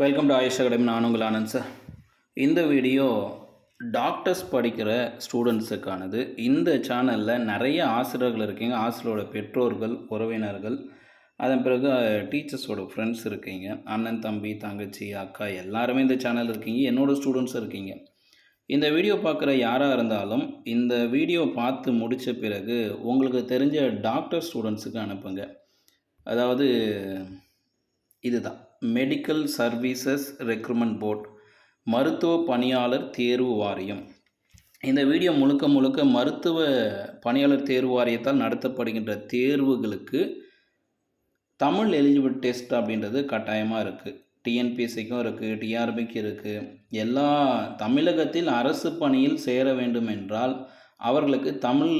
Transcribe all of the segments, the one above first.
Welcome to AYUSH academy. நான் உங்கள் Anand sir. இந்த வீடியோ டாக்டர்ஸ் படிக்கிற ஸ்டூடெண்ட்ஸுக்கானது. இந்த சேனலில் நிறைய ஆசிரியர்கள் இருக்கீங்க, ஆசிரியரோட பெற்றோர்கள், உறவினர்கள், அதன் பிறகு டீச்சர்ஸோட ஃப்ரெண்ட்ஸ் இருக்கீங்க, அண்ணன், தம்பி, தங்கச்சி, அக்கா எல்லாருமே இந்த சேனல் இருக்கீங்க, என்னோடய ஸ்டூடெண்ட்ஸ் இருக்கீங்க. இந்த வீடியோ பார்க்குற யாராக இருந்தாலும் இந்த வீடியோ பார்த்து முடித்த பிறகு உங்களுக்கு தெரிஞ்ச டாக்டர் ஸ்டூடெண்ட்ஸுக்கு அனுப்புங்க. அதாவது இதுதான் மெடிக்கல் சர்வீசஸ் ரெக்ரூட்மெண்ட் போர்ட், மருத்துவ பணியாளர் தேர்வு வாரியம். இந்த வீடியோ முழுக்க முழுக்க மருத்துவ பணியாளர் தேர்வு வாரியத்தால் நடத்தப்படுகின்ற தேர்வுகளுக்கு தமிழ் எலிஜிபிள் டெஸ்ட் அப்படின்றது கட்டாயமாக இருக்குது. டிஎன்பிஎஸ்சிக்கும் இருக்குது, டிஆர்பிக்கு இருக்குது. எல்லா தமிழகத்தில் அரசு பணியில் சேர வேண்டும் என்றால் அவர்களுக்கு தமிழ்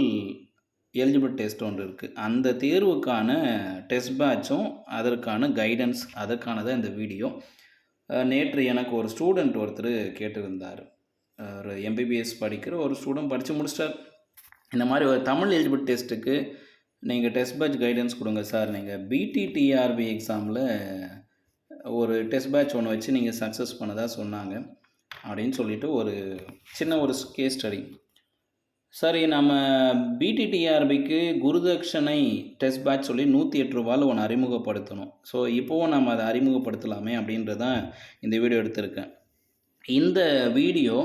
எலிஜிபிள் டெஸ்ட் ஒன்று இருக்குது. அந்த தேர்வுக்கான டெஸ்ட் பேட்சும் அதற்கான கைடன்ஸ் அதற்கானதான் இந்த வீடியோ. நேற்று எனக்கு ஒரு ஸ்டூடெண்ட் ஒருத்தர் கேட்டிருந்தார். ஒரு எம்பிபிஎஸ் படிக்கிற ஒரு ஸ்டூடெண்ட் படித்து முடிச்சிட்டார். இந்த மாதிரி ஒரு தமிழ் எலிஜிபிள் டெஸ்ட்டுக்கு நீங்கள் டெஸ்ட் பேட்ச் கைடன்ஸ் கொடுங்க சார். நீங்கள் பிடிடிஆர்பி எக்ஸாமில் ஒரு டெஸ்ட் பேட்ச் ஒன்று வச்சு நீங்கள் சக்ஸஸ் பண்ணதாக சொன்னாங்க அப்படின்னு சொல்லிட்டு ஒரு சின்ன ஒரு கேஸ் ஸ்டடி. சரி, நம்ம பிடிடிஆர்பிக்கு குருதட்சணை டெஸ்ட் பேட்ச் சொல்லி 108 ரூபாயில் ஒன்று அறிமுகப்படுத்தணும். ஸோ இப்போவும் நம்ம அதை அறிமுகப்படுத்தலாமே அப்படின்றது தான் இந்த வீடியோ எடுத்திருக்கேன். இந்த வீடியோ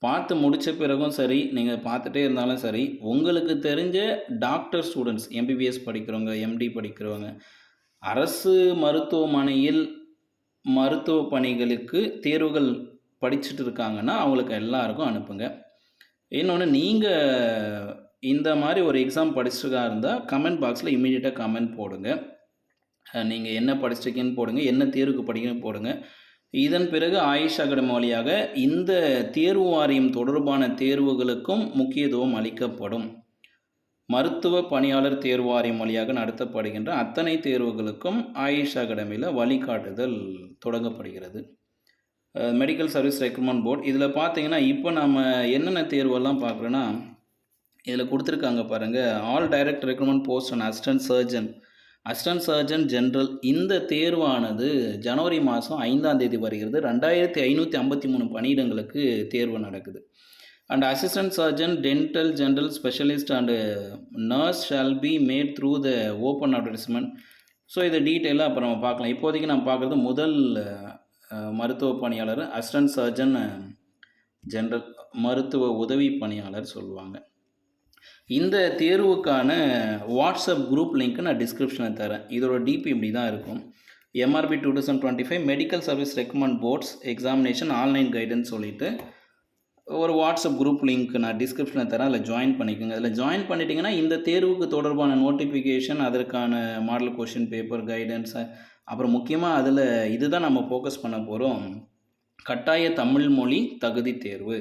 பார்த்து முடித்த பிறகும் சரி, நீங்கள் பார்த்துட்டே இருந்தாலும் சரி, உங்களுக்கு தெரிஞ்ச டாக்டர் ஸ்டூடெண்ட்ஸ், எம்பிபிஎஸ் படிக்கிறவங்க, எம்டி படிக்கிறவங்க, அரசு மருத்துவமனையில் மருத்துவ பணிகளுக்கு தேர்வுகள் படிச்சுட்டு இருக்காங்கன்னா அவங்களுக்கு எல்லாருக்கும் அனுப்புங்க. இன்னொன்று, நீங்கள் இந்த மாதிரி ஒரு எக்ஸாம் படிச்சுட்டா இருந்தால் கமெண்ட் பாக்ஸில் இமீடியட்டாக கமெண்ட் போடுங்க. நீங்கள் என்ன படிச்சிருக்கீங்கன்னு போடுங்க, என்ன தேர்வுக்கு படிக்கணும்னு போடுங்க. இதன் பிறகு ஆயுஷ் அகாடமி வழியாக இந்த தேர்வு வாரியம் தொடர்பான தேர்வுகளுக்கும் முக்கியத்துவம் அளிக்கப்படும். மருத்துவ பணியாளர் தேர்வு வாரியம் வழியாக நடத்தப்படுகின்ற அத்தனை தேர்வுகளுக்கும் ஆயுஷ் அகாடமியில் வழிகாட்டுதல் தொடங்கப்படுகிறது. மெடிக்கல் சர்வீஸ் ரெக்ரூட்மெண்ட் போர்ட் இதில் பார்த்தீங்கன்னா இப்போ நம்ம என்னென்ன தேர்வெல்லாம் பார்க்குறோன்னா, இதில் கொடுத்துருக்காங்க பாருங்கள். All direct recruitment post and assistant surgeon general. இந்த தேர்வானது ஜனவரி மாதம் 5ஆம் தேதி வருகிறது. 2553 பணியிடங்களுக்கு தேர்வு நடக்குது. And assistant surgeon dental general specialist and nurse shall be made through the open advertisement. So இதை டீட்டெயிலாக அப்புறம் நம்ம பார்க்கலாம். இப்போதைக்கு நம்ம பார்க்குறது முதல் மருத்துவ பணியாளர், அசிஸ்டன்ட் சர்ஜன் ஜென்ரல், மருத்துவ உதவி பணியாளர் சொல்லுவாங்க. இந்த தேர்வுக்கான வாட்ஸ்அப் குரூப் லிங்க்கு நான் டிஸ்கிரிப்ஷனில் தரேன். இதோட டிபி இப்படி தான் இருக்கும். MRB 2025 medical service recommend boards examination online guidance சொல்லிட்டு ஒரு வாட்ஸ்அப் குரூப் லிங்க் நான் டிஸ்கிரிப்ஷனில் தரேன். அதில் ஜாயின் பண்ணிக்கோங்க. அதில் ஜாயின் பண்ணிட்டீங்கன்னா இந்த தேர்வுக்கு தொடர்பான நோட்டிஃபிகேஷன், அதற்கான மாடல் கொஷின் பேப்பர் கைடன்ஸ், அப்புறம் முக்கியமாக அதில் இதுதான் நம்ம ஃபோக்கஸ் பண்ண போகிறோம், கட்டாய தமிழ் மொழி தகுதி தேர்வு.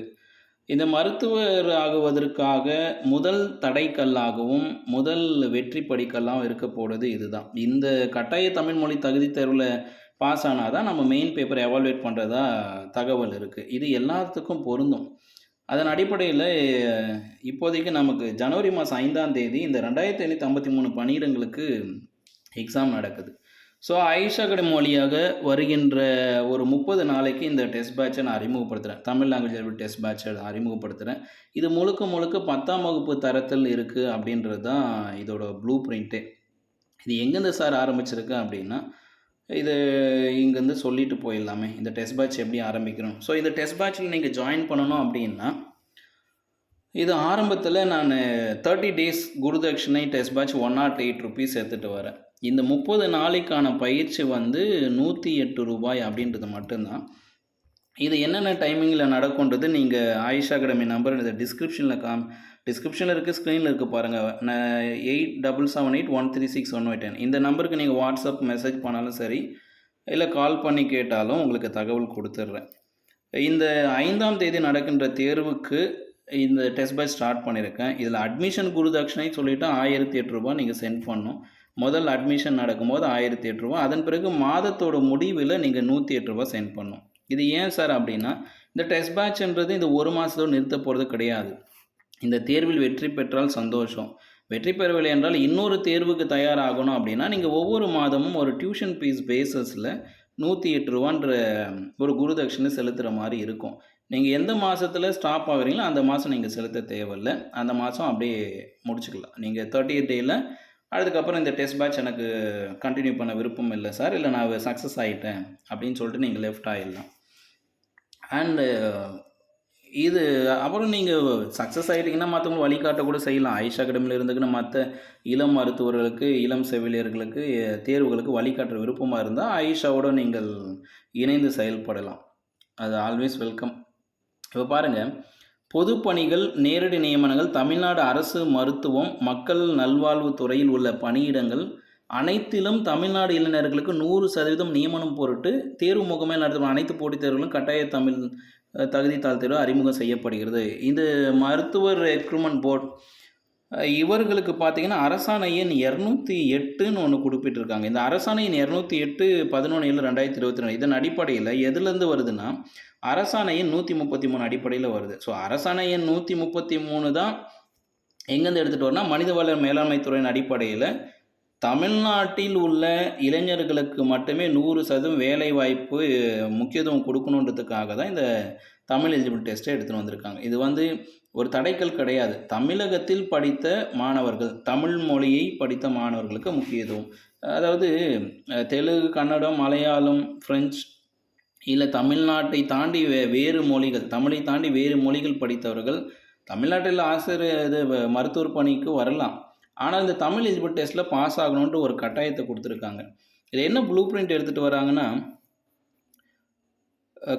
இந்த மருத்துவர் ஆகுவதற்காக முதல் தடைக்கல்லாகவும் முதல் வெற்றி படிக்கல்லாகவும் இருக்க போகிறது இதுதான். இந்த கட்டாய தமிழ் மொழி தகுதி தேர்வில் பாஸ் ஆனால் தான் நம்ம மெயின் பேப்பர் எவால்வேட் பண்ணுறதா தகவல் இருக்குது. இது எல்லாத்துக்கும் பொருந்தும். அதன் அடிப்படையில் இப்போதைக்கு நமக்கு ஜனவரி மாதம் 5ஆம் தேதி இந்த 2553 பணியிடங்களுக்கு எக்ஸாம் நடக்குது. ஸோ ஆயுஷ் அகாடமி வழியாக வருகின்ற ஒரு 30 நாளைக்கு இந்த டெஸ்ட் பேட்சை நான் அறிமுகப்படுத்துகிறேன். தமிழ் லாங்குவேஜ் டெஸ்ட் பேட்சை அறிமுகப்படுத்துகிறேன். இது முழுக்க முழுக்க 10ஆம் வகுப்பு தரத்தில் இருக்குது அப்படின்றது தான் இதோட ப்ளூ பிரிண்ட்டே. இது எங்கேருந்து சார் ஆரம்பிச்சிருக்கு அப்படின்னா, இது இங்கேருந்து சொல்லிட்டு போயிடலாமே, இந்த டெஸ்ட் பேட்ச் எப்படி ஆரம்பிக்கணும். ஸோ இந்த டெஸ்ட் பேட்சில் நீங்கள் ஜாயின் பண்ணணும் அப்படின்னா, இது ஆரம்பத்தில் நான் 30 டேஸ் குருதட்சணை டெஸ்ட் பேட்ச் 108 ருபீஸ் எடுத்துகிட்டு வரேன். இந்த 30 நாளைக்கான பயிற்சி வந்து 108 ரூபாய் அப்படின்றது மட்டும்தான். இது என்னென்ன டைமிங்கில் நடக்கும்ன்றது நீங்கள் ஆயுஷ் அகாடமி நம்பர் இந்த டிஸ்கிரிப்ஷனில் இருக்குது, ஸ்க்ரீனில் இருக்குது பாருங்கள். 8778136110 இந்த நம்பருக்கு நீங்கள் வாட்ஸ்அப் மெசேஜ் பண்ணாலும் சரி, இல்லை கால் பண்ணி கேட்டாலும் உங்களுக்கு தகவல் கொடுத்துட்றேன். இந்த 5ஆம் தேதி நடக்கின்ற தேர்வுக்கு இந்த டெஸ்ட் பேட்ச் ஸ்டார்ட் பண்ணியிருக்கேன். இதில் அட்மிஷன் குருதட்சணை சொல்லிவிட்டு 1008 ரூபா நீங்கள் சென்ட் பண்ணணும். முதல் அட்மிஷன் நடக்கும்போது 1008 ரூபா, அதன் பிறகு மாதத்தோட முடிவில் நீங்கள் 108 ரூபா சென்ட் பண்ணணும். இது ஏன் சார் அப்படின்னா, இந்த டெஸ்ட் பேட்ச்ன்றது இந்த ஒரு மாதத்தோடு நிறுத்த போகிறது கிடையாது. இந்த தேர்வில் வெற்றி பெற்றால் சந்தோஷம், வெற்றி பெறவில்லை என்றால் இன்னொரு தேர்வுக்கு தயாராகணும் அப்படின்னா நீங்கள் ஒவ்வொரு மாதமும் ஒரு டியூஷன் ஃபீஸ் பேஸஸில் ரூ. 108 ஒரு குருதட்சணை செலுத்துகிற மாதிரி இருக்கும். நீங்கள் எந்த மாதத்தில் ஸ்டாப் ஆகுறீங்களோ அந்த மாதம் நீங்கள் செலுத்த தேவையில்லை. அந்த மாதம் அப்படியே முடிச்சுக்கலாம். நீங்கள் 38 டேயில் அதுக்கப்புறம் இந்த டெஸ்ட் பேட்ச் எனக்கு கண்டினியூ பண்ண விருப்பம் இல்லை சார், இல்லை நான் சக்ஸஸ் ஆகிட்டேன் அப்படின்னு சொல்லிட்டு நீங்கள் லெஃப்ட் ஆகிடலாம். அண்டு இது அப்புறம் நீங்கள் சக்ஸஸ் ஆகிட்டிங்கன்னா மற்றவங்களுக்கு வழிகாட்ட கூட செய்யலாம். ஆயுஷ் அகாடமியில் இருந்துக்குன்னு மற்ற இளம் மருத்துவர்களுக்கு, இளம் செவிலியர்களுக்கு தேர்வுகளுக்கு வழிகாட்டுற விருப்பமாக இருந்தால் ஆயுஷாவோடு நீங்கள் இணைந்து செயல்படலாம். அது ஆல்வேஸ் வெல்கம். இப்போ பாருங்கள், பொதுப்பணிகள் நேரடி நியமனங்கள் தமிழ்நாடு அரசு மருத்துவம் மக்கள் நல்வாழ்வு துறையில் உள்ள பணியிடங்கள் அனைத்திலும் தமிழ்நாடு இளைஞர்களுக்கு 100% நியமனம் பொருட்டு தேர்வு முகமை நடத்தும் அனைத்து போட்டித் தேர்வுகளும் கட்டாய தமிழ் தகுதித்தாள் தேர்வு அறிமுகம் செய்யப்படுகிறது. இது மருத்துவர் ரெக்ரூட்மெண்ட் போர்ட் இவர்களுக்கு பார்த்தீங்கன்னா அரசாணை எண் 208ன்னு ஒன்று குறிப்பிட்டிருக்காங்க. இந்த அரசாணை எண் 208 11/7/2022 இதன் அடிப்படையில் எதுலேருந்து வருதுன்னா அரசாணை எண் 133 அடிப்படையில் வருது. ஸோ அரசாணை எண் 133 தான் எங்கேருந்து எடுத்துகிட்டு வரனா மனிதவள மேலாண்மை துறையின் அடிப்படையில் தமிழ்நாட்டில் உள்ள இளைஞர்களுக்கு மட்டுமே 100% வேலை வாய்ப்பு முக்கியத்துவம் கொடுக்கணுன்றதுக்காக தான் இந்த தமிழ் எலிஜிபிள் டெஸ்ட்டை எடுத்துகிட்டு வந்திருக்காங்க. இது வந்து ஒரு தடைக்கல் கிடையாது. தமிழகத்தில் படித்த மாணவர்கள், தமிழ் மொழியை படித்த மாணவர்களுக்கு முக்கியத்துவம். அதாவது தெலுங்கு, கன்னடம், மலையாளம், ஃப்ரெஞ்சு இல்லை தமிழ்நாட்டை தாண்டி வேறு மொழிகள், தமிழை தாண்டி வேறு மொழிகள் படித்தவர்கள் தமிழ்நாட்டில் ஆசிரியர் இது மருத்துவர் பணிக்கு வரலாம். ஆனால் இந்த தமிழ் எலிஜிபிள் டெஸ்ட்டில் பாஸ் ஆகணுன்ட்டு ஒரு கட்டாயத்தை கொடுத்துருக்காங்க. இதில் என்ன ப்ளூ பிரிண்ட் எடுத்துகிட்டு வராங்கன்னா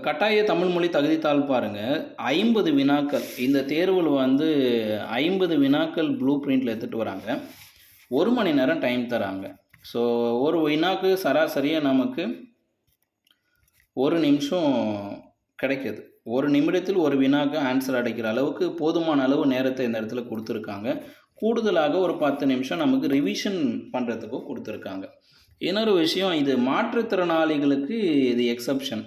கட்டாய தமிழ் மொழி தகுதித்தாள் பாருங்கள், 50 வினாக்கள் இந்த தேர்வில் வந்து 50 வினாக்கள் ப்ளூ பிரிண்டில் எடுத்துகிட்டு வராங்க. 1 மணி நேரம் டைம் தராங்க. ஸோ ஒரு வினாக்கு சராசரியாக நமக்கு 1 நிமிஷம் கிடைக்கிது. 1 நிமிடத்தில் ஒரு வினாக்கு ஆன்சர் அடைக்கிற அளவுக்கு போதுமான அளவு நேரத்தை இந்த இடத்துல கொடுத்துருக்காங்க. கூடுதலாக ஒரு 10 நிமிஷம் நமக்கு ரிவிஷன் பண்ணுறதுக்கும் கொடுத்துருக்காங்க. இன்னொரு விஷயம், இது மாற்றுத்திறனாளிகளுக்கு இது எக்ஸப்ஷன்.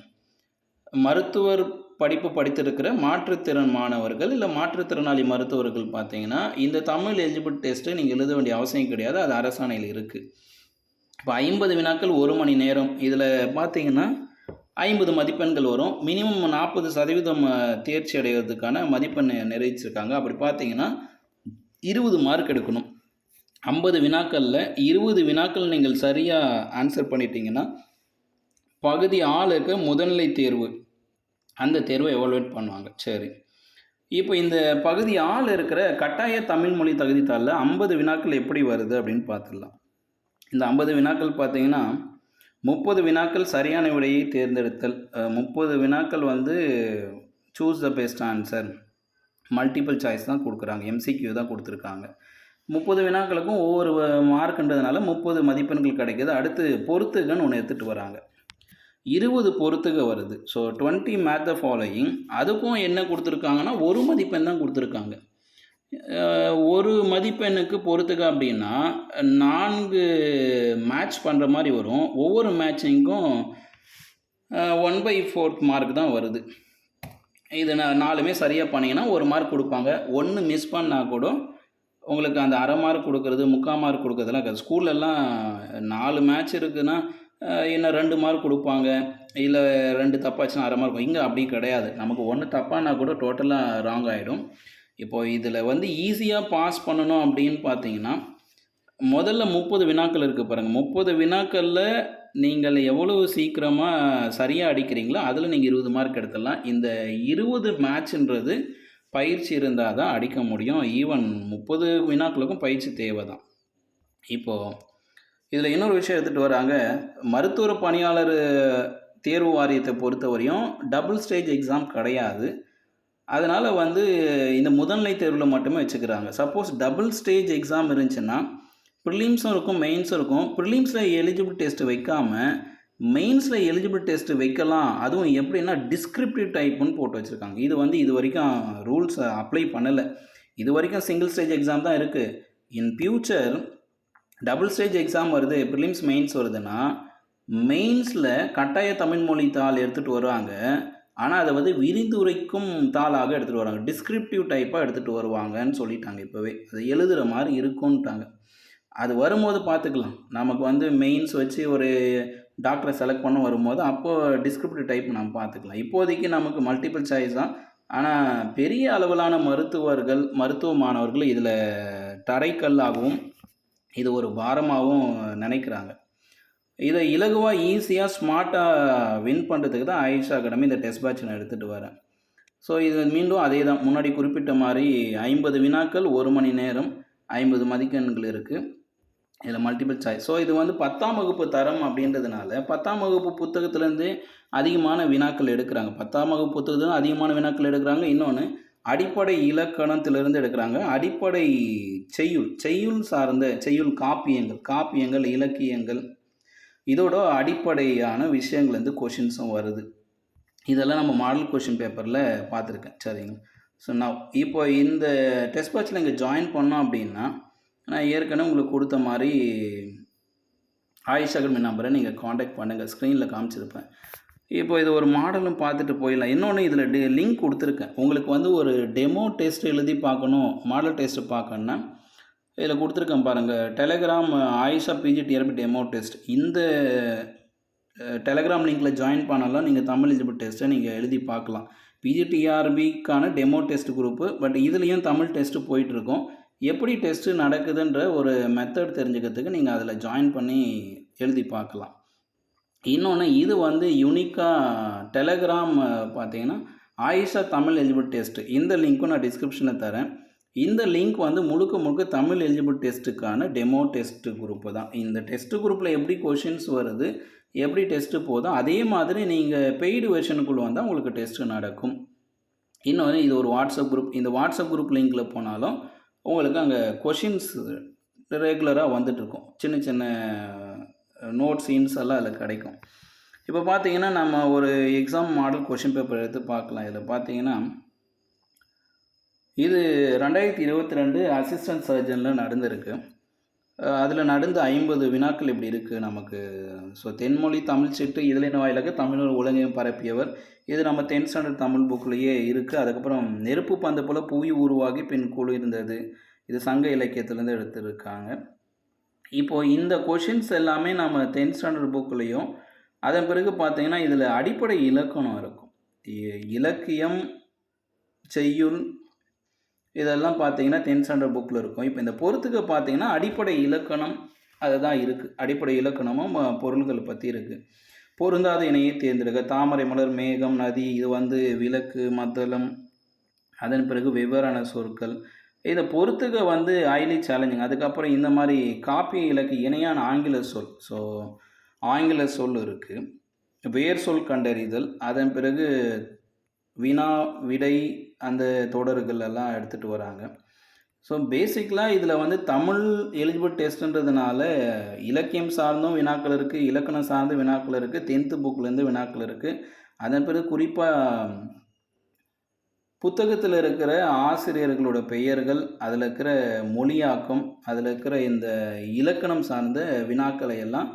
மருத்துவர் படிப்பு படித்திருக்கிற மாற்றுத்திறன் மாணவர்கள் இல்லை மாற்றுத்திறனாளி மருத்துவர்கள் பார்த்தீங்கன்னா இந்த தமிழ் எலிஜிபிள் டெஸ்ட்டு நீங்கள் எழுத வேண்டிய அவசியம் கிடையாது. அது அரசாணையில் இருக்குது. இப்போ 50 வினாக்கள் 1 மணி நேரம். இதில் பார்த்தீங்கன்னா 50 மதிப்பெண்கள் வரும். மினிமம் 40% தேர்ச்சி அடைவதற்கான மதிப்பெண் நிறைவேற்றிருக்காங்க. அப்படி பார்த்தீங்கன்னா 20 மார்க் எடுக்கணும். 50 வினாக்களில் 20 வினாக்கள் நீங்கள் சரியாக ஆன்சர் பண்ணிட்டீங்கன்னா பகுதி 6க்கு முதல்நிலை தேர்வு, அந்த தேர்வை எவாலுவேட் பண்ணுவாங்க. சரி, இப்போ இந்த பகுதி 6 இருக்கிற கட்டாய தமிழ் மொழி தகுதித்தாளில் 50 வினாக்கள் எப்படி வருது அப்படின்னு பார்த்துடலாம். இந்த 50 வினாக்கள் பார்த்தீங்கன்னா 30 வினாக்கள் சரியான விடையை தேர்ந்தெடுத்தல், 30 வினாக்கள் வந்து choose the best answer, multiple choice தான் கொடுக்குறாங்க, எம்சிக்யூ தான் கொடுத்துருக்காங்க. 30 வினாக்களுக்கும் ஒவ்வொரு மார்க்குன்றதுனால 30 மதிப்பெண்கள் கிடைக்கிது. அடுத்து பொறுத்துகன்னு ஒன்று எடுத்துகிட்டு வராங்க. 20 பொறுத்துக வருது. So 20 math the following. அதுக்கும் என்ன கொடுத்துருக்காங்கன்னா 1 மதிப்பெண் தான் கொடுத்துருக்காங்க. 1 மதிப்பெண்ணுக்கு பொறுத்துக அப்படின்னா 4 மேட்ச் பண்ணுற மாதிரி வரும். ஒவ்வொரு மேட்சிங்கும் 1/4 மார்க் தான் வருது. இது 4மே சரியாக பண்ணிங்கன்னா 1 மார்க் கொடுப்பாங்க. 1 மிஸ் பண்ணால் கூட உங்களுக்கு அந்த அரை மார்க் கொடுக்குறது, 3/4 மார்க் கொடுக்குறதுலாம் இருக்காது. ஸ்கூல்லலாம் 4 மேட்ச் இருக்குதுன்னா இன்னும் 2 மார்க் கொடுப்பாங்க, இல்லை 2 தப்பாச்சுன்னா அரை மார்க். இங்கே அப்படி கிடையாது. நமக்கு 1 தப்பானா கூட டோட்டலாக ராங் ஆகிடும். இப்போது இதில் வந்து ஈஸியாக பாஸ் பண்ணணும் அப்படின்னு பார்த்தீங்கன்னா முதல்ல 30 வினாக்கள் இருக்குது பாருங்கள். 30 வினாக்களில் நீங்கள் எவ்வளவு சீக்கிரமாக சரியாக அடிக்கிறீங்களோ அதில் நீங்கள் 20 மார்க் எடுத்துடலாம். இந்த 20 மேட்ச்ன்றது பயிற்சி இருந்தால் தான் அடிக்க முடியும். ஈவன் 30 வினாக்களுக்கும் பயிற்சி தேவை தான். இப்போது இதில் இன்னொரு விஷயம் எடுத்துகிட்டு வராங்க. மருத்துவ பணியாளர் தேர்வு வாரியத்தை பொறுத்தவரையும் டபுள் ஸ்டேஜ் எக்ஸாம் கிடையாது. அதனால் வந்து இந்த முதல்நிலை தேர்வில் மட்டுமே வச்சுக்கிறாங்க. சப்போஸ் டபுள் ஸ்டேஜ் எக்ஸாம் இருந்துச்சுன்னா ப்ரிலிம்ஸும் இருக்கும், மெயின்ஸும் இருக்கும். ப்ரிலிம்ஸில் எலிஜிபிள் டெஸ்ட்டு வைக்காமல் மெயின்ஸில் எலிஜிபிள் டெஸ்ட்டு வைக்கலாம். அதுவும் எப்படின்னா டிஸ்கிரிப்டிவ் டைப்புன்னு போட்டு வச்சுருக்காங்க. இது வந்து இது வரைக்கும் ரூல்ஸ் அப்ளை பண்ணலை. இது வரைக்கும் சிங்கிள் ஸ்டேஜ் எக்ஸாம் தான் இருக்குது. இன் ஃப்யூச்சர் டபுள் ஸ்டேஜ் எக்ஸாம் வருது, ப்ரிலிம்ஸ் மெயின்ஸ் வருதுன்னா மெயின்ஸில் கட்டாய தமிழ் மொழி தாள் எடுத்துகிட்டு வருவாங்க. ஆனால் அதை வந்து விரிந்துரைக்கும் தாளாக எடுத்துகிட்டு வராங்க, டிஸ்கிரிப்டிவ் டைப்பாக எடுத்துகிட்டு வருவாங்கன்னு சொல்லிட்டாங்க. இப்போவே அது எழுதுகிற மாதிரி இருக்குன்ட்டாங்க. அது வரும்போது பார்த்துக்கலாம். நமக்கு வந்து மெயின்ஸ் வச்சு ஒரு டாக்டரை செலக்ட் பண்ண வரும்போது அப்போது டிஸ்கிரிப்டிவ் டைப் நம்ம பார்த்துக்கலாம். இப்போதைக்கு நமக்கு மல்டிபிள் சாய்ஸ் தான். ஆனால் பெரிய அளவிலான மருத்துவ மாணவர்கள் இதில் தடைக்கல்லாகவும் இது ஒரு பாரமாகவும் நினைக்கிறாங்க. இதை இலகுவாக ஈஸியாக ஸ்மார்ட்டாக வின் பண்ணுறதுக்கு தான் ஆயுஷ் அகாடமி இந்த டெஸ்ட் பேட்ச் நான் எடுத்துகிட்டு வரேன். ஸோ இது மீண்டும் அதே தான் முன்னாடி குறிப்பிட்ட மாதிரி 50 வினாக்கள் 1 மணி நேரம் 50 மதிப்பெண்கள் இருக்குது. இதில் மல்டிபிள் சாய்ஸ். ஸோ இது வந்து 10ஆம் வகுப்பு தரம் அப்படின்றதுனால 10ஆம் வகுப்பு புத்தகத்துலேருந்து அதிகமான வினாக்கள் எடுக்கிறாங்க. 10ஆம் வகுப்பு புத்தகத்தில் அதிகமான வினாக்கள் எடுக்கிறாங்க. இன்னொன்று அடிப்படை இலக்கணத்திலிருந்து எடுக்கிறாங்க. அடிப்படை செய்யுள் சார்ந்த காப்பியங்கள் இலக்கியங்கள் இதோட அடிப்படையான விஷயங்கள்லேருந்து கொஷின்ஸும் வருது. இதெல்லாம் நம்ம மாடல் கொஷின் பேப்பரில் பார்த்துருக்கேன். சரிங்க. ஸோ நான் இப்போ இந்த டெஸ்ட் பேட்சில் இங்கே ஜாயின் பண்ணோம் அப்படின்னா நான் ஏற்கனவே உங்களுக்கு கொடுத்த மாதிரி ஆயுஷ் அகாடமி நம்பரை நீங்கள் காண்டாக்ட் பண்ணுங்கள். ஸ்க்ரீனில் காமிச்சிருப்பேன். இப்போ இது ஒரு மாடலும் பார்த்துட்டு போயிடலாம். இன்னொன்று இதில் லிங்க் கொடுத்துருக்கேன். உங்களுக்கு வந்து ஒரு டெமோ டெஸ்ட் எழுதி பார்க்கணும், மாடல் டெஸ்ட்டு பார்க்கணுன்னா இதில் கொடுத்துருக்கேன் பாருங்கள். டெலகிராம் ஆயுஷா பிஜிடிஆர்பி டெமோ டெஸ்ட். இந்த டெலகிராம் லிங்கில் ஜாயின் பண்ணலாம். நீங்கள் தமிழ் எலிஜிபிள் டெஸ்ட்டை நீங்கள் எழுதி பார்க்கலாம். பிஜிடிஆர்பிக்கான டெமோ டெஸ்ட் குரூப்பு. பட் இதுலேயும் தமிழ் டெஸ்ட்டு போயிட்டுருக்கோம். எப்படி டெஸ்ட்டு நடக்குதுன்ற ஒரு மெத்தட் தெரிஞ்சுக்கிறதுக்கு நீங்கள் அதில் ஜாயின் பண்ணி எழுதி பார்க்கலாம். இன்னொன்று இது வந்து யூனிக்காக டெலகிராம் பார்த்தீங்கன்னா ஆயுஷா தமிழ் எலிஜிபிள் டெஸ்ட்டு இந்த லிங்க்கும் நான் டிஸ்கிரிப்ஷனில் தரேன். இந்த லிங்க் வந்து முழுக்க தமிழ் எலிஜிபிள் டெஸ்ட்டுக்கான டெமோ டெஸ்ட்டு குரூப்பு தான். இந்த டெஸ்ட்டு குரூப்பில் எப்படி கொஷின்ஸ் வருது, எப்படி டெஸ்ட்டு போதோ அதே மாதிரி நீங்கள் பெய்டு வெர்ஷனுக்குள்ளே வந்தால் உங்களுக்கு டெஸ்ட்டு நடக்கும். இன்னொன்று இது ஒரு வாட்ஸ்அப் குரூப். இந்த வாட்ஸ்அப் குரூப் லிங்கில் போனாலும் உங்களுக்கு அங்கே கொஷின்ஸ் ரெகுலராக வந்துட்டுருக்கும். சின்ன நோட்ஸ் எல்லாம் அதில் கிடைக்கும். இப்போ பார்த்தீங்கன்னா நம்ம ஒரு எக்ஸாம் மாடல் கொஷின் பேப்பர் எடுத்து பார்க்கலாம். இதில் பார்த்தீங்கன்னா இது 2022 அசிஸ்டன்ட் சர்ஜனில் நடந்திருக்கு. அதில் நடந்த 50 வினாக்கள் இப்படி இருக்குது நமக்கு. ஸோ தென்மொழி தமிழ் சிட்டு இதழின் வாயிலாக தமிழர் உலகையும் பரப்பியவர். இது நம்ம 10th ஸ்டாண்டர்ட் தமிழ் புக்லேயே இருக்குது. அதுக்கப்புறம் நெருப்பு பந்து போல் புவி உருவாகி பின் குளிர்ந்தது. இது சங்க இலக்கியத்துலேருந்து எடுத்துருக்காங்க. இப்போது இந்த கொஷின்ஸ் எல்லாமே நம்ம 10th ஸ்டாண்டர்ட் புக்லேயும் அதன் பிறகு பார்த்தீங்கன்னா இதில் அடிப்படை இலக்கணம் இருக்கும். இலக்கியம் செய்யுள் இதெல்லாம் பார்த்தீங்கன்னா 10th ஸ்டாண்டர்ட் புக்கில் இருக்கும். இப்போ இந்த பொறுத்துக்கு பார்த்தீங்கன்னா அடிப்படை இலக்கணம் அதுதான் இருக்குது. அடிப்படை இலக்கணமும் பொருள்கள் பற்றி இருக்குது. பொருந்தாத இணையை தேர்ந்தெடுக்க, தாமரை மலர் மேகம் நதி இது வந்து விளக்கு மத்தளம், அதன் பிறகு வெவ்வேறான சொற்கள். இதை பொறுத்துக்க வந்து ஹைலி சேலஞ்சிங். அதுக்கப்புறம் இந்த மாதிரி காப்பிய இலக்கு இணையான ஆங்கில சொல். ஸோ ஆங்கில சொல் இருக்குது. வேர் சொல் கண்டறிதல், அதன் பிறகு வினா விடை அந்த தொடர்கள் எல்லாம் எடுத்துகிட்டு வராங்க. ஸோ பேசிக்கலாக இதில் வந்து தமிழ் எலிஜிபிள் டெஸ்ட்டுன்றதுனால இலக்கியம் சார்ந்தும் வினாக்கள் இருக்குது, இலக்கணம் சார்ந்த வினாக்கள் இருக்குது, 10th புக்லேருந்து வினாக்கள் இருக்குது. அதன் பிறகு குறிப்பாக புத்தகத்தில் இருக்கிற ஆசிரியர்களோட பெயர்கள், அதில் இருக்கிற மொழியாக்கம், அதில் இருக்கிற இந்த இலக்கணம் சார்ந்த வினாக்களை எல்லாம்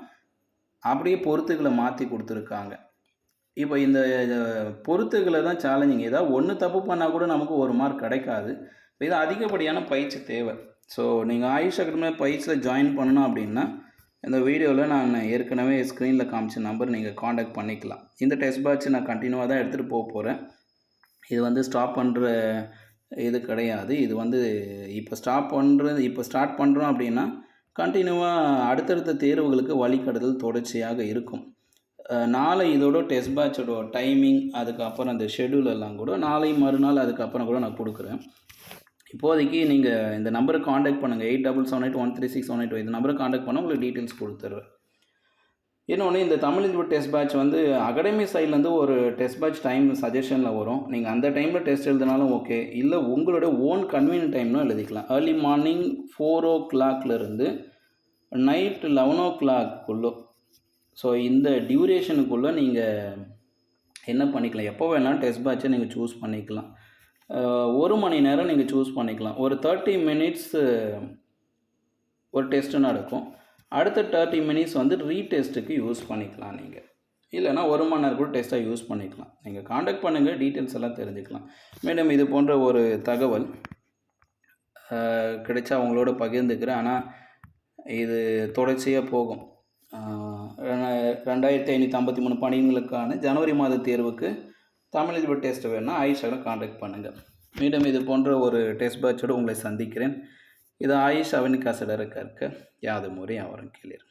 அப்படியே பொறுத்துக்களை மாற்றி கொடுத்துருக்காங்க. இப்போ இந்த பொறுத்துக்களை தான் சேலஞ்சிங். ஏதாவது ஒன்று தப்பு பண்ணால் கூட நமக்கு 1 மார்க் கிடைக்காது. இது அதிகப்படியான பயிற்சி தேவை. ஸோ நீங்கள் ஆயுஷ் அகாடமியில் பயிற்சியில் ஜாயின் பண்ணணும் அப்படின்னா இந்த வீடியோவில் நான் ஏற்கனவே ஸ்க்ரீனில் காமிச்ச நம்பர் நீங்கள் காண்டாக்ட் பண்ணிக்கலாம். இந்த டெஸ்ட் பேட்ச் நான் கண்டினியூவாக தான் எடுத்துகிட்டு போகிறேன். இது வந்து ஸ்டாப் பண்ணுற இது கிடையாது. இது வந்து இப்போ ஸ்டார்ட் பண்ணுறோம் அப்படின்னா கண்டினியூவாக அடுத்தடுத்த தேர்வுகளுக்கு வழிகாட்டுதல் தொடர்ச்சியாக இருக்கும். நாளை இதோட டெஸ்ட் பேட்சோட டைமிங், அதுக்கப்புறம் அந்த ஷெட்யூல் எல்லாம் கூட நாளை மறுநாள் அதுக்கப்புறம் கூட நான் கொடுக்குறேன். இப்போதைக்கு நீங்கள் இந்த நம்பருக்கு காண்டாக்ட் பண்ணுங்கள். 8778136182 இந்த நம்பருக்கு காண்டாக்ட் பண்ணால் உங்களுக்கு டீட்டெயில்ஸ் கொடுத்துருவேன். இன்னொன்று இந்த தமிழ் எலிஜிபிள் டெஸ்ட் பேட்ச் வந்து அகாடமி சைட்லேருந்து ஒரு டெஸ்ட் பேட்ச் டைம் சஜஷனில் வரும். நீங்கள் அந்த டைமில் டெஸ்ட் எழுதினாலும் ஓகே, இல்லை உங்களோட ஓன் கன்வீனியன்ட் டைம்னு எழுதிக்கலாம். ஏர்லி மார்னிங் 4 o'clockலேருந்து நைட் 11 o'clock. ஸோ இந்த டியூரேஷனுக்குள்ளே நீங்கள் என்ன பண்ணிக்கலாம், எப்போ வேணாலும் டெஸ்ட் பேட்சை நீங்கள் சூஸ் பண்ணிக்கலாம். 1 மணி நேரம் நீங்கள் சூஸ் பண்ணிக்கலாம். ஒரு 30 minutes ஒரு டெஸ்ட்டு நடக்கும். அடுத்த 30 minutes வந்து ரீடெஸ்ட்டுக்கு யூஸ் பண்ணிக்கலாம். நீங்கள் இல்லைனா 1 மணி நேரம் கூட டெஸ்ட்டாக யூஸ் பண்ணிக்கலாம். நீங்கள் காண்டாக்ட் பண்ணுங்கள், டீட்டெயில்ஸ் எல்லாம் தெரிஞ்சுக்கலாம். மேடம் இது போன்ற ஒரு தகவல் கிடைச்சா அவங்களோட பகிர்ந்துக்கிறேன். ஆனால் இது தொடர்ச்சியாக போகும். 2553 பணிகளுக்கான ஜனவரி மாத தேர்வுக்கு தமிழ் எலிஜிபிள் டெஸ்ட் வேணும்னா ஆயிஷாவை காண்டாக்ட் பண்ணுங்கள். மீண்டும் இது போன்ற ஒரு டெஸ்ட் பேட்சோடு உங்களை சந்திக்கிறேன். இது ஆயிஷ் அவனிகா சிலருக்கு யாது முறை அவரும் கேளீர்.